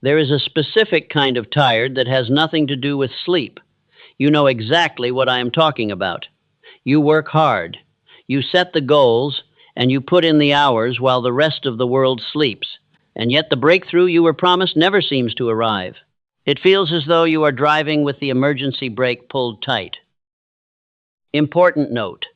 There is a specific kind of tired that has nothing to do with sleep. You know exactly what I am talking about. You work hard, you set the goals, and you put in the hours while the rest of the world sleeps. And yet the breakthrough you were promised never seems to arrive. It feels as though you are driving with the emergency brake pulled tight. Important note: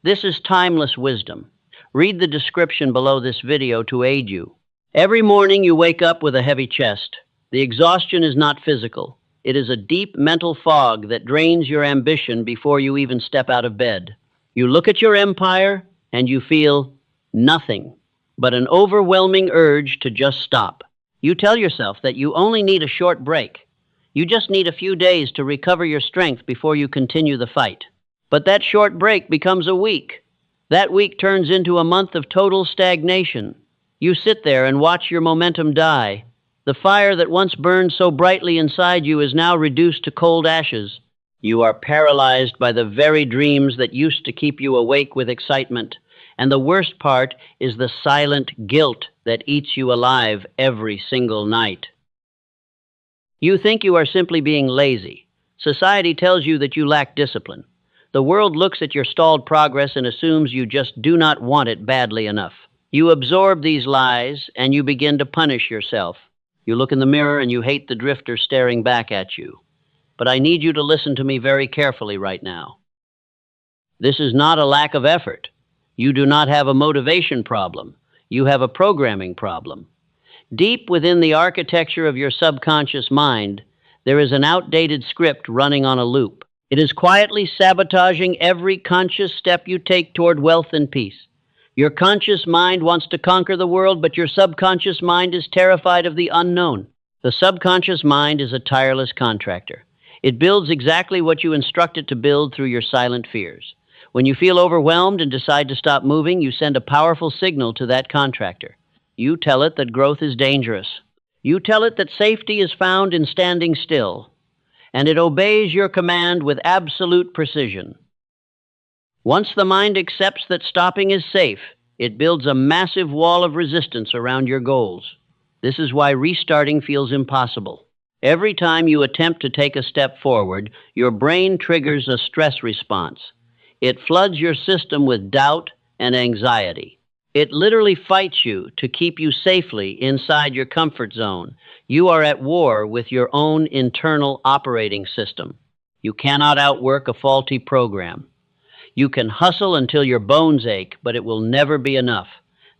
this is timeless wisdom. Read the description below this video to aid you. Every morning you wake up with a heavy chest. The exhaustion is not physical. It is a deep mental fog that drains your ambition before you even step out of bed. You look at your empire and you feel nothing but an overwhelming urge to just stop. You tell yourself that you only need a short break. You just need a few days to recover your strength before you continue the fight. But that short break becomes a week. That week turns into a month of total stagnation. You sit there and watch your momentum die. The fire that once burned so brightly inside you is now reduced to cold ashes. You are paralyzed by the very dreams that used to keep you awake with excitement. And the worst part is the silent guilt that eats you alive every single night. You think you are simply being lazy. Society tells you that you lack discipline. The world looks at your stalled progress and assumes you just do not want it badly enough. You absorb these lies and you begin to punish yourself. You look in the mirror and you hate the drifter staring back at you. But I need you to listen to me very carefully right now. This is not a lack of effort. You do not have a motivation problem. You have a programming problem. Deep within the architecture of your subconscious mind, there is an outdated script running on a loop. It is quietly sabotaging every conscious step you take toward wealth and peace. Your conscious mind wants to conquer the world, but your subconscious mind is terrified of the unknown. The subconscious mind is a tireless contractor. It builds exactly what you instruct it to build through your silent fears. When you feel overwhelmed and decide to stop moving, you send a powerful signal to that contractor. You tell it that growth is dangerous. You tell it that safety is found in standing still. And it obeys your command with absolute precision. Once the mind accepts that stopping is safe, it builds a massive wall of resistance around your goals. This is why restarting feels impossible. Every time you attempt to take a step forward, your brain triggers a stress response. It floods your system with doubt and anxiety. It literally fights you to keep you safely inside your comfort zone. You are at war with your own internal operating system. You cannot outwork a faulty program. You can hustle until your bones ache, but it will never be enough.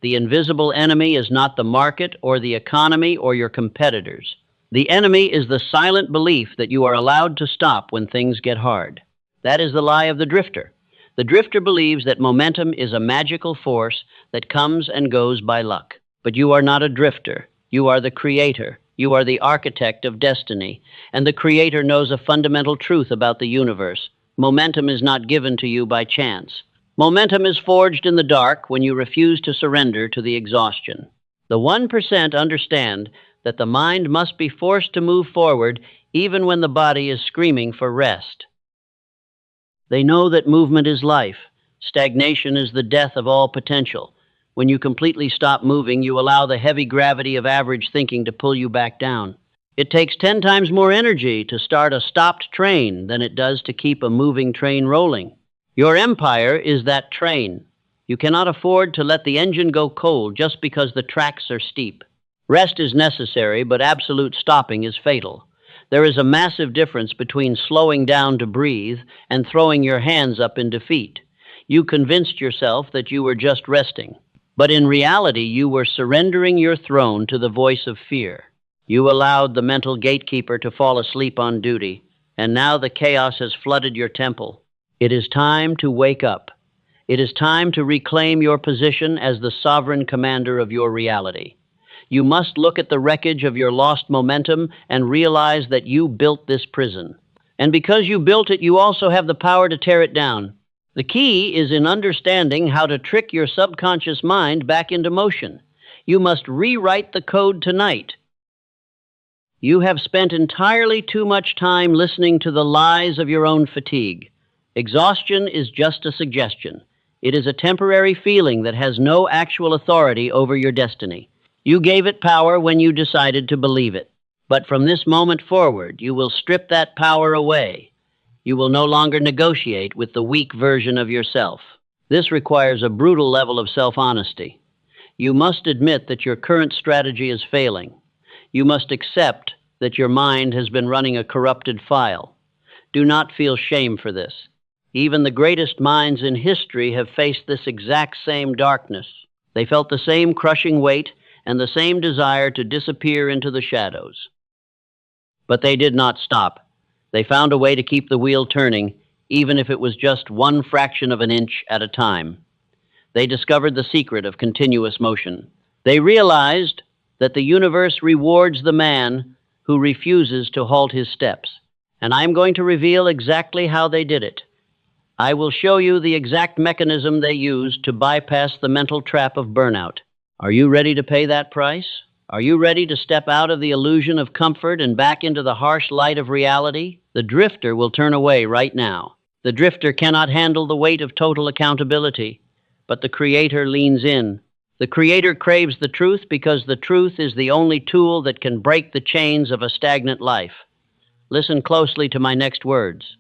The invisible enemy is not the market or the economy or your competitors. The enemy is the silent belief that you are allowed to stop when things get hard. That is the lie of the drifter. The drifter believes that momentum is a magical force that comes and goes by luck. But you are not a drifter. You are the creator. You are the architect of destiny. And the creator knows a fundamental truth about the universe. Momentum is not given to you by chance. Momentum is forged in the dark when you refuse to surrender to the exhaustion. The 1% understand that the mind must be forced to move forward even when the body is screaming for rest. They know that movement is life. Stagnation is the death of all potential. When you completely stop moving, you allow the heavy gravity of average thinking to pull you back down. It takes 10 times more energy to start a stopped train than it does to keep a moving train rolling. Your empire is that train. You cannot afford to let the engine go cold just because the tracks are steep. Rest is necessary, but absolute stopping is fatal. There is a massive difference between slowing down to breathe and throwing your hands up in defeat. You convinced yourself that you were just resting, but in reality you were surrendering your throne to the voice of fear. You allowed the mental gatekeeper to fall asleep on duty, and now the chaos has flooded your temple. It is time to wake up. It is time to reclaim your position as the sovereign commander of your reality. You must look at the wreckage of your lost momentum and realize that you built this prison. And because you built it, you also have the power to tear it down. The key is in understanding how to trick your subconscious mind back into motion. You must rewrite the code tonight. You have spent entirely too much time listening to the lies of your own fatigue. Exhaustion is just a suggestion. It is a temporary feeling that has no actual authority over your destiny. You gave it power when you decided to believe it. But from this moment forward, you will strip that power away. You will no longer negotiate with the weak version of yourself. This requires a brutal level of self-honesty. You must admit that your current strategy is failing. You must accept that your mind has been running a corrupted file. Do not feel shame for this. Even the greatest minds in history have faced this exact same darkness. They felt the same crushing weight and the same desire to disappear into the shadows. But they did not stop. They found a way to keep the wheel turning, even if it was just one fraction of an inch at a time. They discovered the secret of continuous motion. They realized that the universe rewards the man who refuses to halt his steps. And I'm going to reveal exactly how they did it. I will show you the exact mechanism they used to bypass the mental trap of burnout. Are you ready to pay that price? Are you ready to step out of the illusion of comfort and back into the harsh light of reality? The drifter will turn away right now. The drifter cannot handle the weight of total accountability, but the creator leans in. The creator craves the truth because the truth is the only tool that can break the chains of a stagnant life. Listen closely to my next words.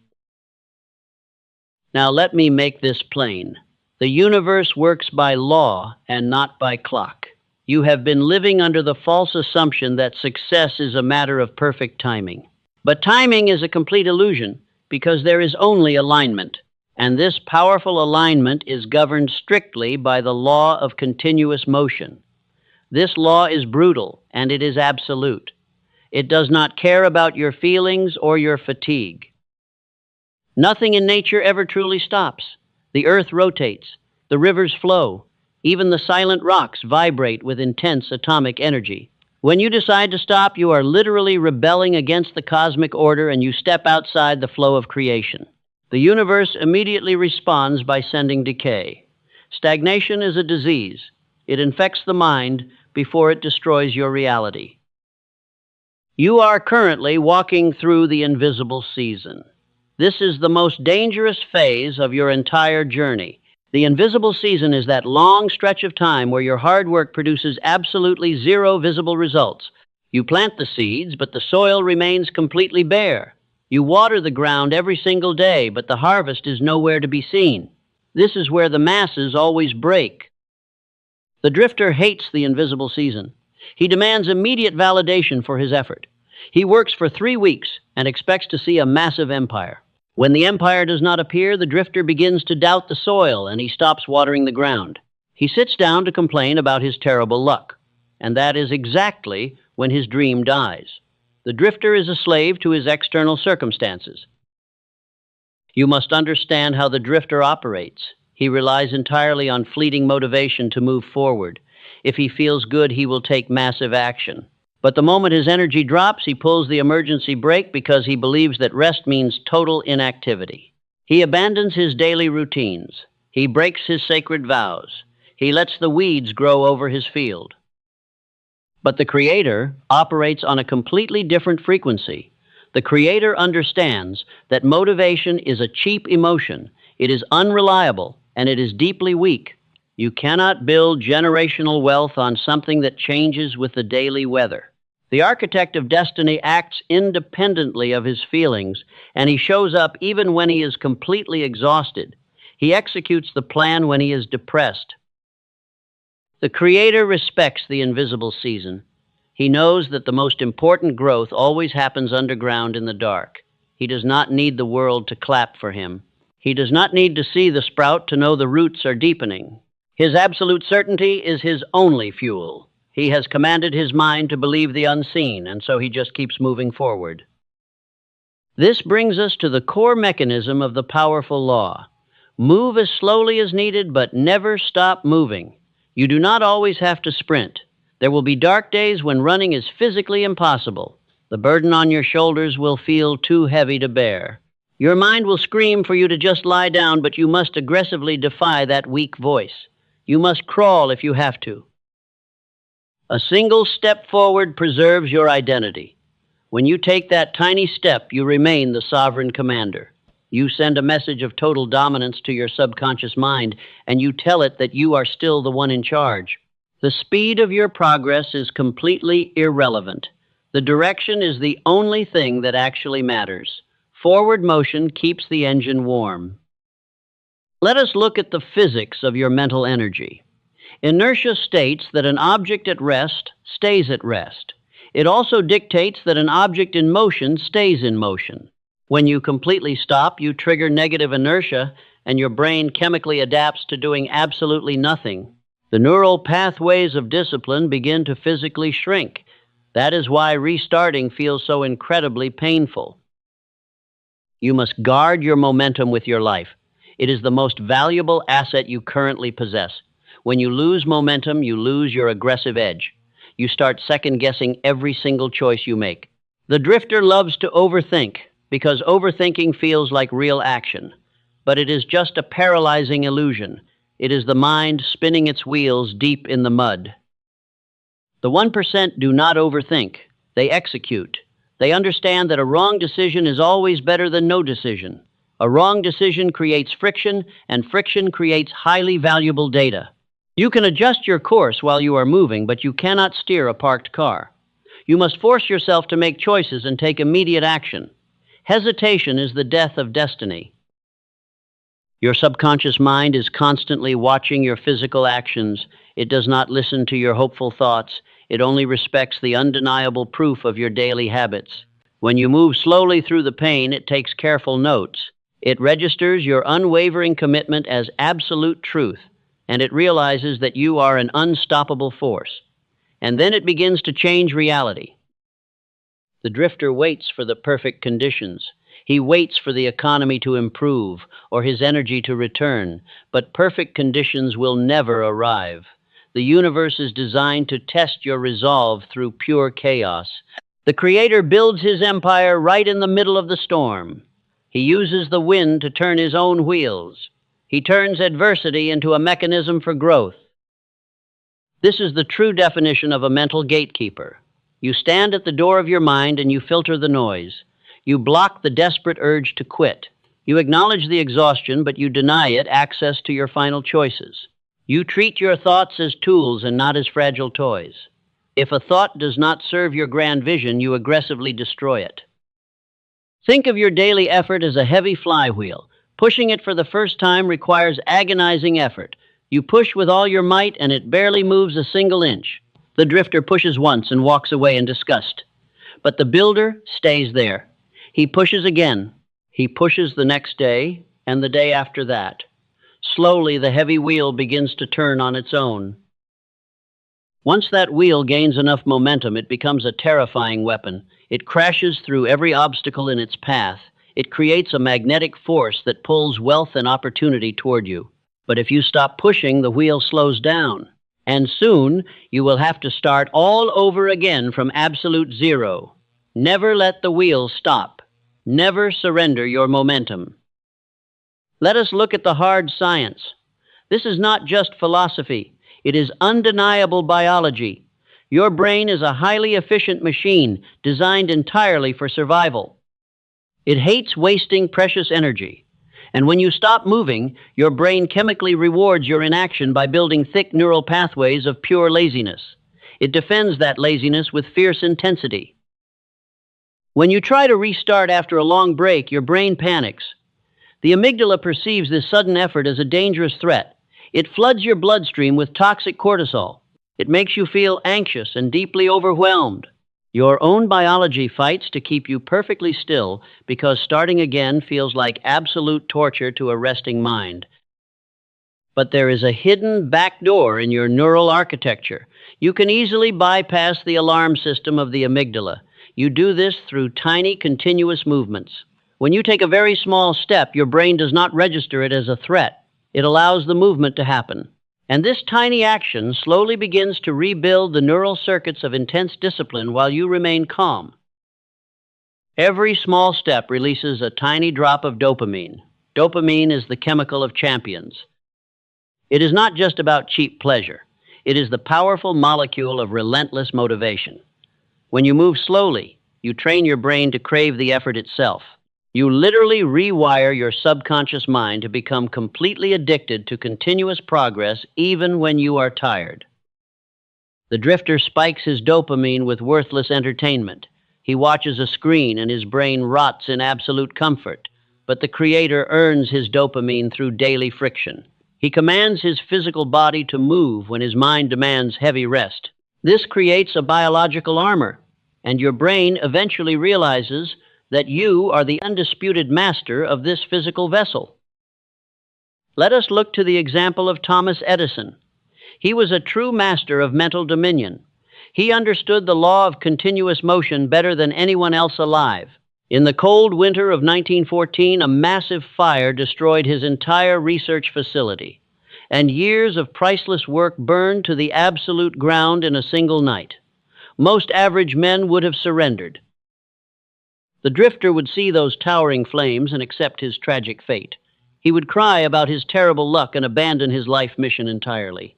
Now let me make this plain. The universe works by law and not by clock. You have been living under the false assumption that success is a matter of perfect timing. But timing is a complete illusion because there is only alignment. And this powerful alignment is governed strictly by the law of continuous motion. This law is brutal and it is absolute. It does not care about your feelings or your fatigue. Nothing in nature ever truly stops. The earth rotates, the rivers flow, even the silent rocks vibrate with intense atomic energy. When you decide to stop, you are literally rebelling against the cosmic order and you step outside the flow of creation. The universe immediately responds by sending decay. Stagnation is a disease. It infects the mind before it destroys your reality. You are currently walking through the invisible season. This is the most dangerous phase of your entire journey. The invisible season is that long stretch of time where your hard work produces absolutely zero visible results. You plant the seeds, but the soil remains completely bare. You water the ground every single day, but the harvest is nowhere to be seen. This is where the masses always break. The drifter hates the invisible season. He demands immediate validation for his effort. He works for 3 weeks and expects to see a massive empire. When the empire does not appear, the drifter begins to doubt the soil and he stops watering the ground. He sits down to complain about his terrible luck. And that is exactly when his dream dies. The drifter is a slave to his external circumstances. You must understand how the drifter operates. He relies entirely on fleeting motivation to move forward. If he feels good, he will take massive action. But the moment his energy drops, he pulls the emergency brake because he believes that rest means total inactivity. He abandons his daily routines. He breaks his sacred vows. He lets the weeds grow over his field. But the Creator operates on a completely different frequency. The Creator understands that motivation is a cheap emotion. It is unreliable, and it is deeply weak. You cannot build generational wealth on something that changes with the daily weather. The architect of destiny acts independently of his feelings, and he shows up even when he is completely exhausted. He executes the plan when he is depressed. The Creator respects the invisible season. He knows that the most important growth always happens underground in the dark. He does not need the world to clap for him. He does not need to see the sprout to know the roots are deepening. His absolute certainty is his only fuel. He has commanded his mind to believe the unseen, and so he just keeps moving forward. This brings us to the core mechanism of the powerful law. Move as slowly as needed, but never stop moving. You do not always have to sprint. There will be dark days when running is physically impossible. The burden on your shoulders will feel too heavy to bear. Your mind will scream for you to just lie down, but you must aggressively defy that weak voice. You must crawl if you have to. A single step forward preserves your identity. When you take that tiny step, you remain the sovereign commander. You send a message of total dominance to your subconscious mind, and you tell it that you are still the one in charge. The speed of your progress is completely irrelevant. The direction is the only thing that actually matters. Forward motion keeps the engine warm. Let us look at the physics of your mental energy. Inertia states that an object at rest stays at rest. It also dictates that an object in motion stays in motion. When you completely stop, you trigger negative inertia, and your brain chemically adapts to doing absolutely nothing. The neural pathways of discipline begin to physically shrink. That is why restarting feels so incredibly painful. You must guard your momentum with your life. It is the most valuable asset you currently possess. When you lose momentum, you lose your aggressive edge. You start second-guessing every single choice you make. The drifter loves to overthink because overthinking feels like real action. But it is just a paralyzing illusion. It is the mind spinning its wheels deep in the mud. The 1% do not overthink. They execute. They understand that a wrong decision is always better than no decision. A wrong decision creates friction, and friction creates highly valuable data. You can adjust your course while you are moving, but you cannot steer a parked car. You must force yourself to make choices and take immediate action. Hesitation is the death of destiny. Your subconscious mind is constantly watching your physical actions. It does not listen to your hopeful thoughts. It only respects the undeniable proof of your daily habits. When you move slowly through the pain, it takes careful notes. It registers your unwavering commitment as absolute truth, and it realizes that you are an unstoppable force. And then it begins to change reality. The drifter waits for the perfect conditions. He waits for the economy to improve or his energy to return, but perfect conditions will never arrive. The universe is designed to test your resolve through pure chaos. The Creator builds his empire right in the middle of the storm. He uses the wind to turn his own wheels. He turns adversity into a mechanism for growth. This is the true definition of a mental gatekeeper. You stand at the door of your mind and you filter the noise. You block the desperate urge to quit. You acknowledge the exhaustion, but you deny it access to your final choices. You treat your thoughts as tools and not as fragile toys. If a thought does not serve your grand vision, you aggressively destroy it. Think of your daily effort as a heavy flywheel. Pushing it for the first time requires agonizing effort. You push with all your might and it barely moves a single inch. The drifter pushes once and walks away in disgust. But the builder stays there. He pushes again. He pushes the next day and the day after that. Slowly, the heavy wheel begins to turn on its own. Once that wheel gains enough momentum, it becomes a terrifying weapon. It crashes through every obstacle in its path. It creates a magnetic force that pulls wealth and opportunity toward you. But if you stop pushing, the wheel slows down. And soon, you will have to start all over again from absolute zero. Never let the wheel stop. Never surrender your momentum. Let us look at the hard science. This is not just philosophy. It is undeniable biology. Your brain is a highly efficient machine designed entirely for survival. It hates wasting precious energy. And when you stop moving, your brain chemically rewards your inaction by building thick neural pathways of pure laziness. It defends that laziness with fierce intensity. When you try to restart after a long break, your brain panics. The amygdala perceives this sudden effort as a dangerous threat. It floods your bloodstream with toxic cortisol. It makes you feel anxious and deeply overwhelmed. Your own biology fights to keep you perfectly still because starting again feels like absolute torture to a resting mind. But there is a hidden back door in your neural architecture. You can easily bypass the alarm system of the amygdala. You do this through tiny, continuous movements. When you take a very small step, your brain does not register it as a threat. It allows the movement to happen. And this tiny action slowly begins to rebuild the neural circuits of intense discipline while you remain calm. Every small step releases a tiny drop of dopamine. Dopamine is the chemical of champions. It is not just about cheap pleasure. It is the powerful molecule of relentless motivation. When you move slowly, you train your brain to crave the effort itself. You literally rewire your subconscious mind to become completely addicted to continuous progress even when you are tired. The drifter spikes his dopamine with worthless entertainment. He watches a screen and his brain rots in absolute comfort. But the creator earns his dopamine through daily friction. He commands his physical body to move when his mind demands heavy rest. This creates a biological armor, and your brain eventually realizes that you are the undisputed master of this physical vessel. Let us look to the example of Thomas Edison. He was a true master of mental dominion. He understood the law of continuous motion better than anyone else alive. In the cold winter of 1914, a massive fire destroyed his entire research facility, and years of priceless work burned to the absolute ground in a single night. Most average men would have surrendered. The drifter would see those towering flames and accept his tragic fate. He would cry about his terrible luck and abandon his life mission entirely.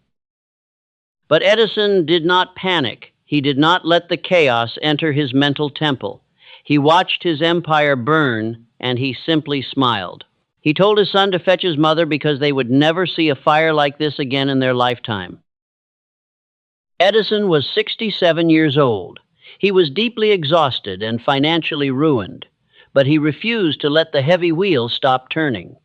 But Edison did not panic. He did not let the chaos enter his mental temple. He watched his empire burn, and he simply smiled. He told his son to fetch his mother because they would never see a fire like this again in their lifetime. Edison was 67 years old. He was deeply exhausted and financially ruined, but he refused to let the heavy wheel stop turning.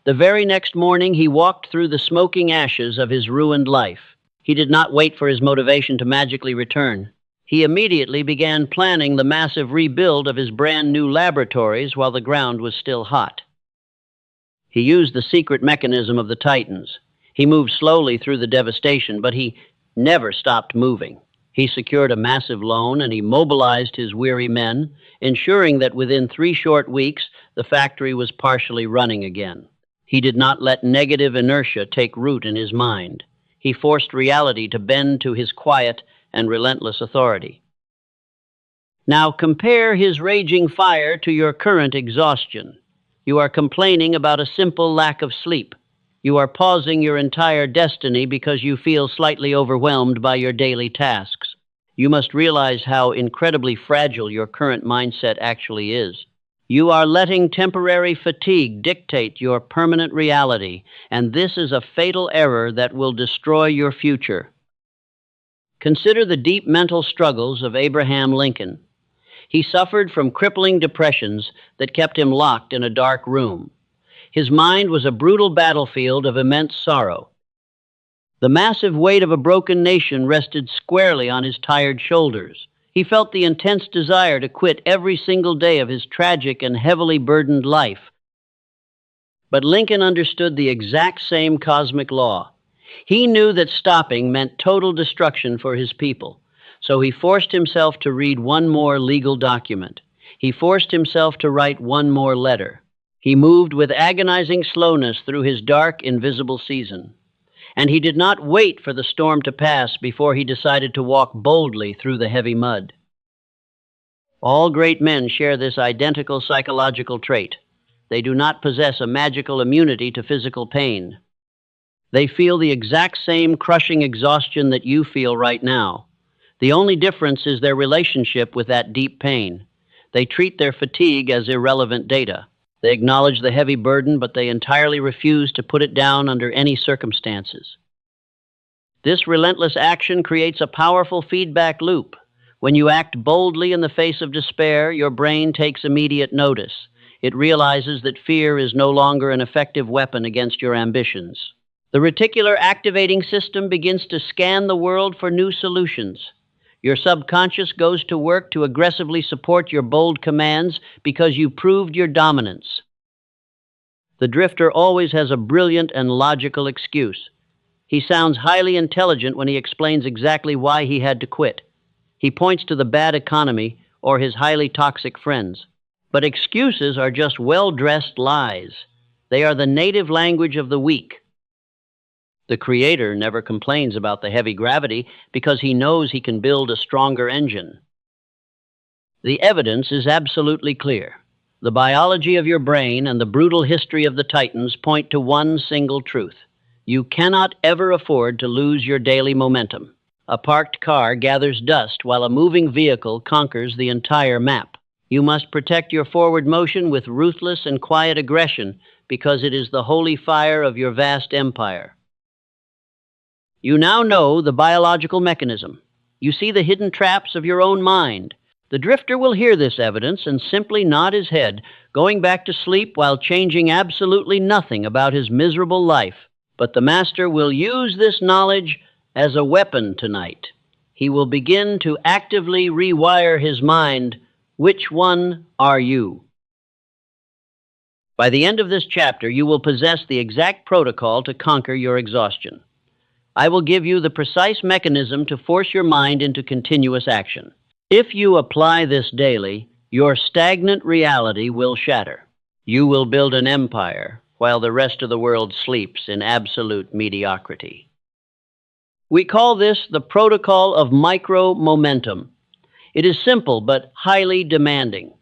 The very next morning, he walked through the smoking ashes of his ruined life. He did not wait for his motivation to magically return. He immediately began planning the massive rebuild of his brand new laboratories while the ground was still hot. He used the secret mechanism of the Titans. He moved slowly through the devastation, but he never stopped moving. He secured a massive loan and he mobilized his weary men, ensuring that within 3 short weeks, the factory was partially running again. He did not let negative inertia take root in his mind. He forced reality to bend to his quiet and relentless authority. Now compare his raging fire to your current exhaustion. You are complaining about a simple lack of sleep. You are pausing your entire destiny because you feel slightly overwhelmed by your daily tasks. You must realize how incredibly fragile your current mindset actually is. You are letting temporary fatigue dictate your permanent reality, and this is a fatal error that will destroy your future. Consider the deep mental struggles of Abraham Lincoln. He suffered from crippling depressions that kept him locked in a dark room. His mind was a brutal battlefield of immense sorrow. The massive weight of a broken nation rested squarely on his tired shoulders. He felt the intense desire to quit every single day of his tragic and heavily burdened life. But Lincoln understood the exact same cosmic law. He knew that stopping meant total destruction for his people, so he forced himself to read one more legal document. He forced himself to write one more letter. He moved with agonizing slowness through his dark, invisible season. And he did not wait for the storm to pass before he decided to walk boldly through the heavy mud. All great men share this identical psychological trait. They do not possess a magical immunity to physical pain. They feel the exact same crushing exhaustion that you feel right now. The only difference is their relationship with that deep pain. They treat their fatigue as irrelevant data. They acknowledge the heavy burden, but they entirely refuse to put it down under any circumstances. This relentless action creates a powerful feedback loop. When you act boldly in the face of despair, your brain takes immediate notice. It realizes that fear is no longer an effective weapon against your ambitions. The reticular activating system begins to scan the world for new solutions. Your subconscious goes to work to aggressively support your bold commands because you proved your dominance. The drifter always has a brilliant and logical excuse. He sounds highly intelligent when he explains exactly why he had to quit. He points to the bad economy or his highly toxic friends. But excuses are just well-dressed lies. They are the native language of the weak. The creator never complains about the heavy gravity because he knows he can build a stronger engine. The evidence is absolutely clear. The biology of your brain and the brutal history of the Titans point to one single truth. You cannot ever afford to lose your daily momentum. A parked car gathers dust while a moving vehicle conquers the entire map. You must protect your forward motion with ruthless and quiet aggression because it is the holy fire of your vast empire. You now know the biological mechanism. You see the hidden traps of your own mind. The drifter will hear this evidence and simply nod his head, going back to sleep while changing absolutely nothing about his miserable life. But the master will use this knowledge as a weapon tonight. He will begin to actively rewire his mind. Which one are you? By the end of this chapter, you will possess the exact protocol to conquer your exhaustion. I will give you the precise mechanism to force your mind into continuous action. If you apply this daily, your stagnant reality will shatter. You will build an empire while the rest of the world sleeps in absolute mediocrity. We call this the protocol of micro-momentum. It is simple but highly demanding.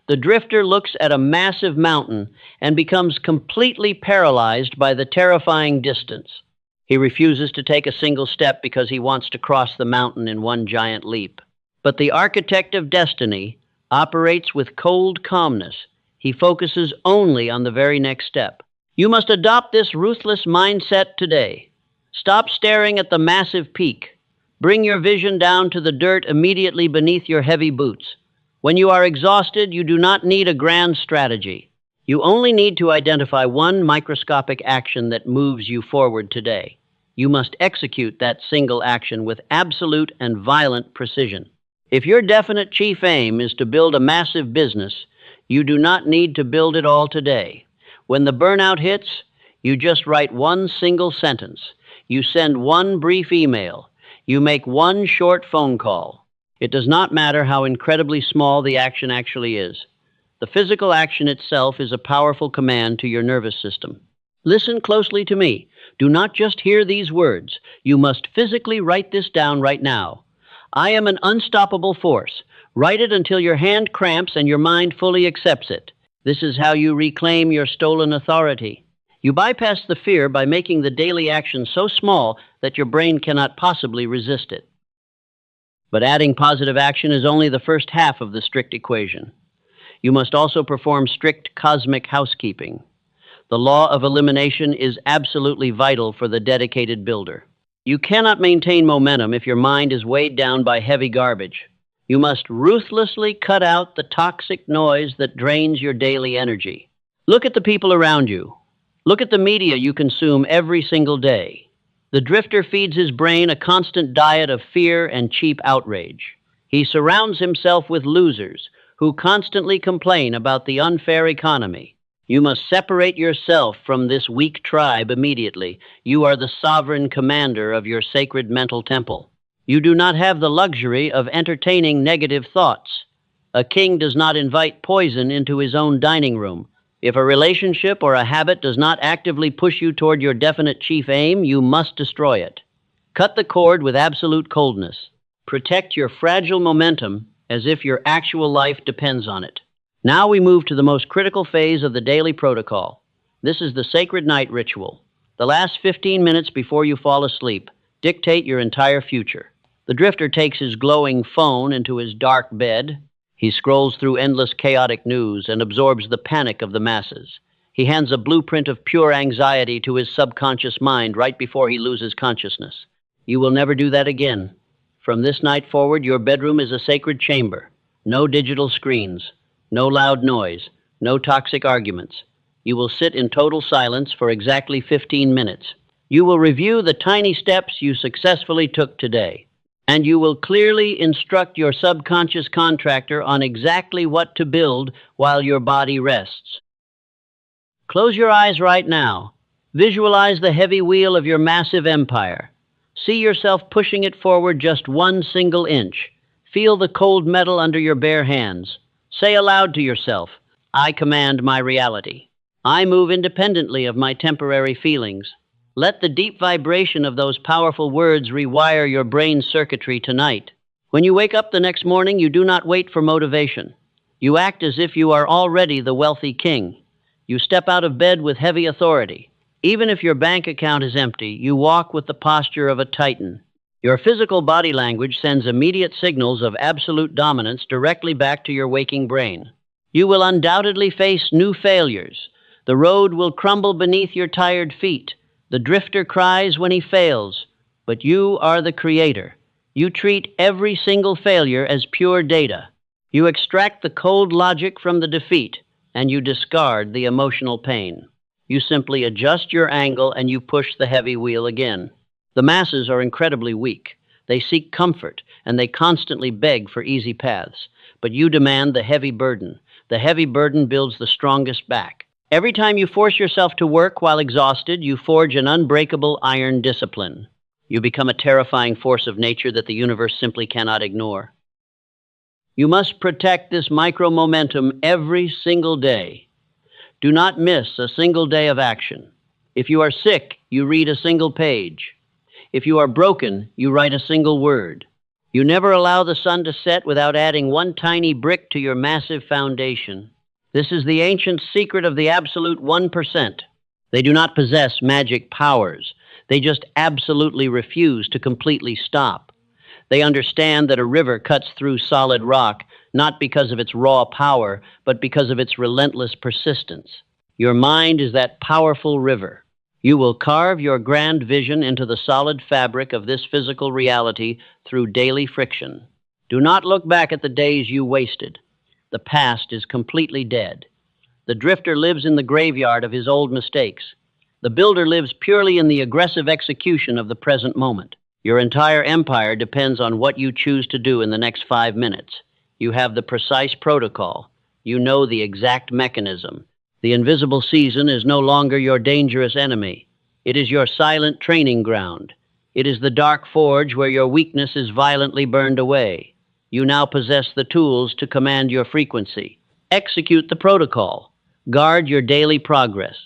The drifter looks at a massive mountain and becomes completely paralyzed by the terrifying distance. He refuses to take a single step because he wants to cross the mountain in one giant leap. But the architect of destiny operates with cold calmness. He focuses only on the very next step. You must adopt this ruthless mindset today. Stop staring at the massive peak. Bring your vision down to the dirt immediately beneath your heavy boots. When you are exhausted, you do not need a grand strategy. You only need to identify one microscopic action that moves you forward today. You must execute that single action with absolute and violent precision. If your definite chief aim is to build a massive business, you do not need to build it all today. When the burnout hits, you just write one single sentence. You send one brief email. You make one short phone call. It does not matter how incredibly small the action actually is. The physical action itself is a powerful command to your nervous system. Listen closely to me. Do not just hear these words. You must physically write this down right now. I am an unstoppable force. Write it until your hand cramps and your mind fully accepts it. This is how you reclaim your stolen authority. You bypass the fear by making the daily action so small that your brain cannot possibly resist it. But adding positive action is only the first half of the strict equation. You must also perform strict cosmic housekeeping. The law of elimination is absolutely vital for the dedicated builder. You cannot maintain momentum if your mind is weighed down by heavy garbage. You must ruthlessly cut out the toxic noise that drains your daily energy. Look at the people around you. Look at the media you consume every single day. The drifter feeds his brain a constant diet of fear and cheap outrage. He surrounds himself with losers who constantly complain about the unfair economy. You must separate yourself from this weak tribe immediately. You are the sovereign commander of your sacred mental temple. You do not have the luxury of entertaining negative thoughts. A king does not invite poison into his own dining room. If a relationship or a habit does not actively push you toward your definite chief aim, you must destroy it. Cut the cord with absolute coldness. Protect your fragile momentum as if your actual life depends on it. Now we move to the most critical phase of the daily protocol. This is the sacred night ritual. The last 15 minutes before you fall asleep dictate your entire future. The drifter takes his glowing phone into his dark bed. He scrolls through endless chaotic news and absorbs the panic of the masses. He hands a blueprint of pure anxiety to his subconscious mind right before he loses consciousness. You will never do that again. From this night forward, your bedroom is a sacred chamber. No digital screens. No loud noise, no toxic arguments. You will sit in total silence for exactly 15 minutes. You will review the tiny steps you successfully took today, and you will clearly instruct your subconscious contractor on exactly what to build while your body rests. Close your eyes right now. Visualize the heavy wheel of your massive empire. See yourself pushing it forward just one single inch. Feel the cold metal under your bare hands. Say aloud to yourself, I command my reality. I move independently of my temporary feelings. Let the deep vibration of those powerful words rewire your brain circuitry tonight. When you wake up the next morning, you do not wait for motivation. You act as if you are already the wealthy king. You step out of bed with heavy authority. Even if your bank account is empty, you walk with the posture of a titan. Your physical body language sends immediate signals of absolute dominance directly back to your waking brain. You will undoubtedly face new failures. The road will crumble beneath your tired feet. The drifter cries when he fails, but you are the creator. You treat every single failure as pure data. You extract the cold logic from the defeat, and you discard the emotional pain. You simply adjust your angle and you push the heavy wheel again. The masses are incredibly weak. They seek comfort, and they constantly beg for easy paths. But you demand the heavy burden. The heavy burden builds the strongest back. Every time you force yourself to work while exhausted, you forge an unbreakable iron discipline. You become a terrifying force of nature that the universe simply cannot ignore. You must protect this micro-momentum every single day. Do not miss a single day of action. If you are sick, you read a single page. If you are broken, you write a single word. You never allow the sun to set without adding one tiny brick to your massive foundation. This is the ancient secret of the absolute 1%. They do not possess magic powers. They just absolutely refuse to completely stop. They understand that a river cuts through solid rock, not because of its raw power, but because of its relentless persistence. Your mind is that powerful river. You will carve your grand vision into the solid fabric of this physical reality through daily friction. Do not look back at the days you wasted. The past is completely dead. The drifter lives in the graveyard of his old mistakes. The builder lives purely in the aggressive execution of the present moment. Your entire empire depends on what you choose to do in the next 5 minutes. You have the precise protocol. You know the exact mechanism. The invisible season is no longer your dangerous enemy. It is your silent training ground. It is the dark forge where your weakness is violently burned away. You now possess the tools to command your frequency. Execute the protocol. Guard your daily progress.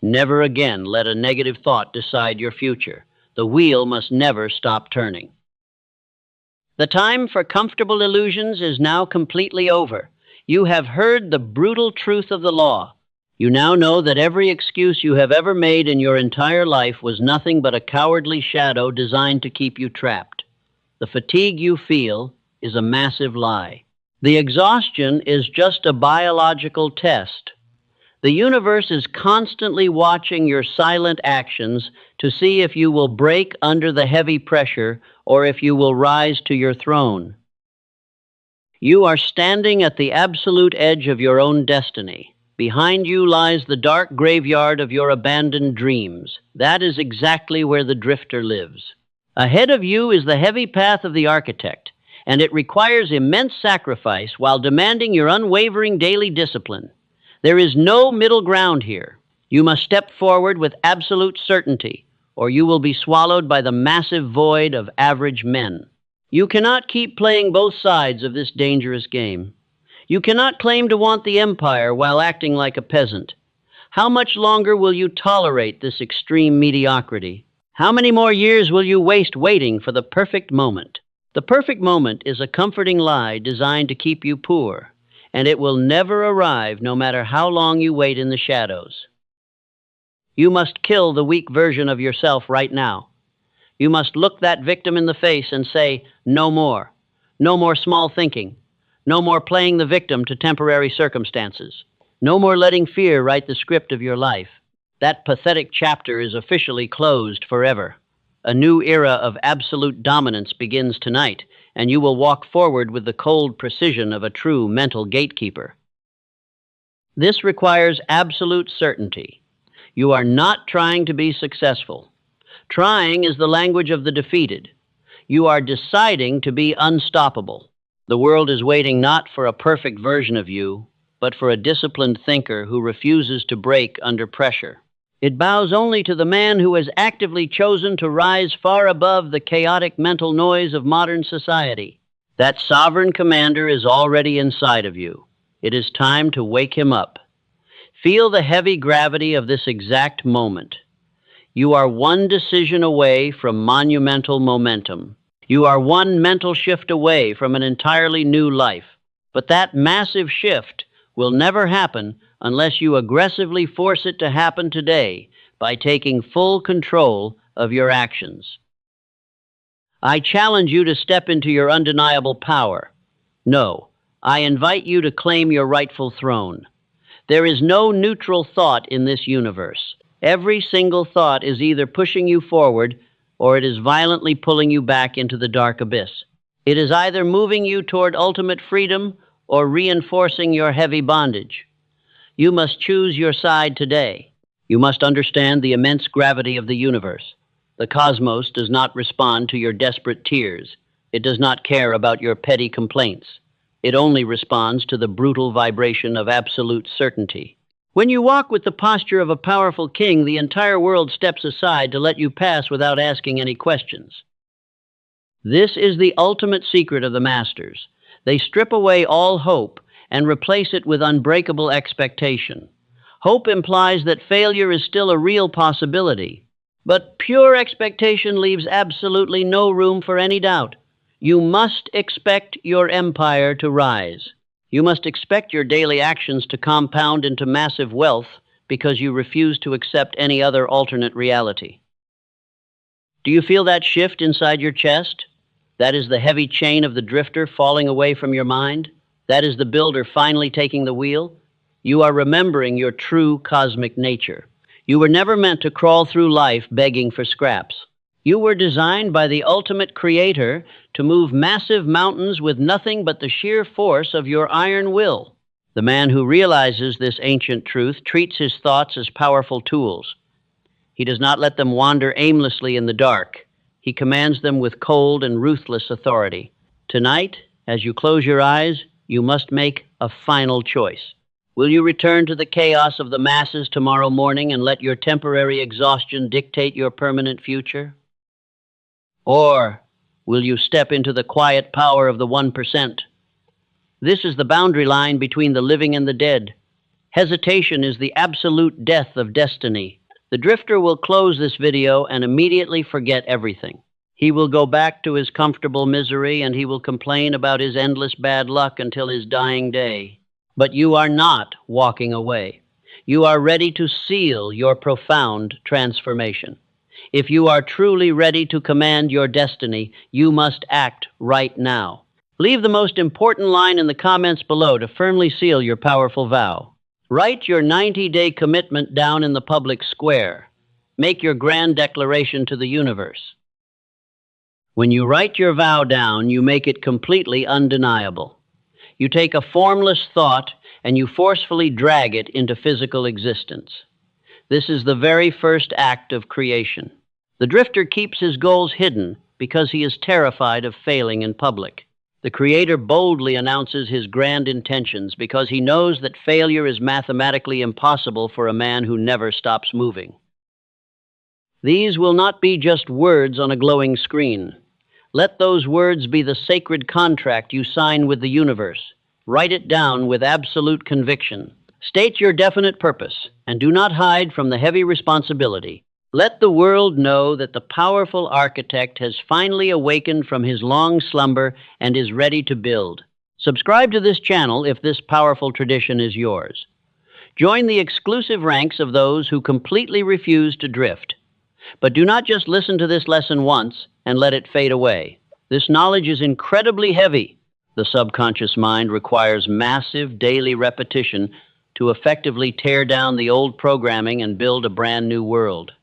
Never again let a negative thought decide your future. The wheel must never stop turning. The time for comfortable illusions is now completely over. You have heard the brutal truth of the law. You now know that every excuse you have ever made in your entire life was nothing but a cowardly shadow designed to keep you trapped. The fatigue you feel is a massive lie. The exhaustion is just a biological test. The universe is constantly watching your silent actions to see if you will break under the heavy pressure or if you will rise to your throne. You are standing at the absolute edge of your own destiny. Behind you lies the dark graveyard of your abandoned dreams. That is exactly where the drifter lives. Ahead of you is the heavy path of the architect, and it requires immense sacrifice while demanding your unwavering daily discipline. There is no middle ground here. You must step forward with absolute certainty, or you will be swallowed by the massive void of average men. You cannot keep playing both sides of this dangerous game. You cannot claim to want the empire while acting like a peasant. How much longer will you tolerate this extreme mediocrity? How many more years will you waste waiting for the perfect moment? The perfect moment is a comforting lie designed to keep you poor, and it will never arrive no matter how long you wait in the shadows. You must kill the weak version of yourself right now. You must look that victim in the face and say, no more. No more small thinking. No more playing the victim to temporary circumstances. No more letting fear write the script of your life. That pathetic chapter is officially closed forever. A new era of absolute dominance begins tonight, and you will walk forward with the cold precision of a true mental gatekeeper. This requires absolute certainty. You are not trying to be successful. Trying is the language of the defeated. You are deciding to be unstoppable. The world is waiting not for a perfect version of you, but for a disciplined thinker who refuses to break under pressure. It bows only to the man who has actively chosen to rise far above the chaotic mental noise of modern society. That sovereign commander is already inside of you. It is time to wake him up. Feel the heavy gravity of this exact moment. You are one decision away from monumental momentum. You are one mental shift away from an entirely new life. But that massive shift will never happen unless you aggressively force it to happen today by taking full control of your actions. I challenge you to step into your undeniable power. No, I invite you to claim your rightful throne. There is no neutral thought in this universe. Every single thought is either pushing you forward or it is violently pulling you back into the dark abyss. It is either moving you toward ultimate freedom or reinforcing your heavy bondage. You must choose your side today. You must understand the immense gravity of the universe. The cosmos does not respond to your desperate tears. It does not care about your petty complaints. It only responds to the brutal vibration of absolute certainty. When you walk with the posture of a powerful king, the entire world steps aside to let you pass without asking any questions. This is the ultimate secret of the masters. They strip away all hope and replace it with unbreakable expectation. Hope implies that failure is still a real possibility, but pure expectation leaves absolutely no room for any doubt. You must expect your empire to rise. You must expect your daily actions to compound into massive wealth because you refuse to accept any other alternate reality. Do you feel that shift inside your chest? That is the heavy chain of the drifter falling away from your mind. That is the builder finally taking the wheel. You are remembering your true cosmic nature. You were never meant to crawl through life begging for scraps. You were designed by the ultimate creator to move massive mountains with nothing but the sheer force of your iron will. The man who realizes this ancient truth treats his thoughts as powerful tools. He does not let them wander aimlessly in the dark. He commands them with cold and ruthless authority. Tonight, as you close your eyes, you must make a final choice. Will you return to the chaos of the masses tomorrow morning and let your temporary exhaustion dictate your permanent future? Or will you step into the quiet power of the 1%? This is the boundary line between the living and the dead. Hesitation is the absolute death of destiny. The drifter will close this video and immediately forget everything. He will go back to his comfortable misery and he will complain about his endless bad luck until his dying day. But you are not walking away. You are ready to seal your profound transformation. If you are truly ready to command your destiny, you must act right now. Leave the most important line in the comments below to firmly seal your powerful vow. Write your 90-day commitment down in the public square. Make your grand declaration to the universe. When you write your vow down, you make it completely undeniable. You take a formless thought and you forcefully drag it into physical existence. This is the very first act of creation. The drifter keeps his goals hidden because he is terrified of failing in public. The creator boldly announces his grand intentions because he knows that failure is mathematically impossible for a man who never stops moving. These will not be just words on a glowing screen. Let those words be the sacred contract you sign with the universe. Write it down with absolute conviction. State your definite purpose, and do not hide from the heavy responsibility. Let the world know that the powerful architect has finally awakened from his long slumber and is ready to build. Subscribe to this channel if this powerful tradition is yours. Join the exclusive ranks of those who completely refuse to drift. But do not just listen to this lesson once and let it fade away. This knowledge is incredibly heavy. The subconscious mind requires massive daily repetition to effectively tear down the old programming and build a brand new world.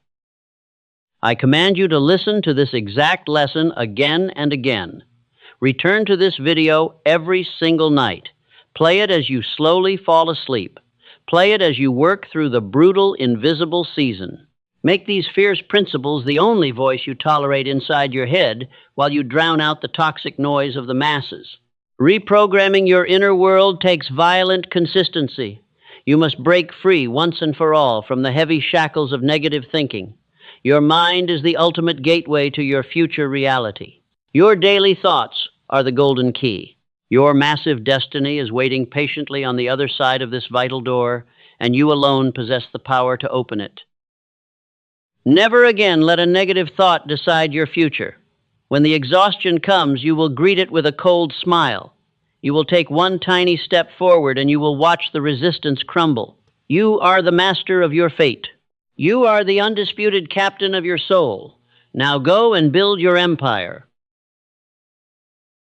I command you to listen to this exact lesson again and again. Return to this video every single night. Play it as you slowly fall asleep. Play it as you work through the brutal, invisible season. Make these fierce principles the only voice you tolerate inside your head while you drown out the toxic noise of the masses. Reprogramming your inner world takes violent consistency. You must break free once and for all from the heavy shackles of negative thinking. Your mind is the ultimate gateway to your future reality. Your daily thoughts are the golden key. Your massive destiny is waiting patiently on the other side of this vital door, and you alone possess the power to open it. Never again let a negative thought decide your future. When the exhaustion comes, you will greet it with a cold smile. You will take one tiny step forward and you will watch the resistance crumble. You are the master of your fate. You are the undisputed captain of your soul. Now go and build your empire.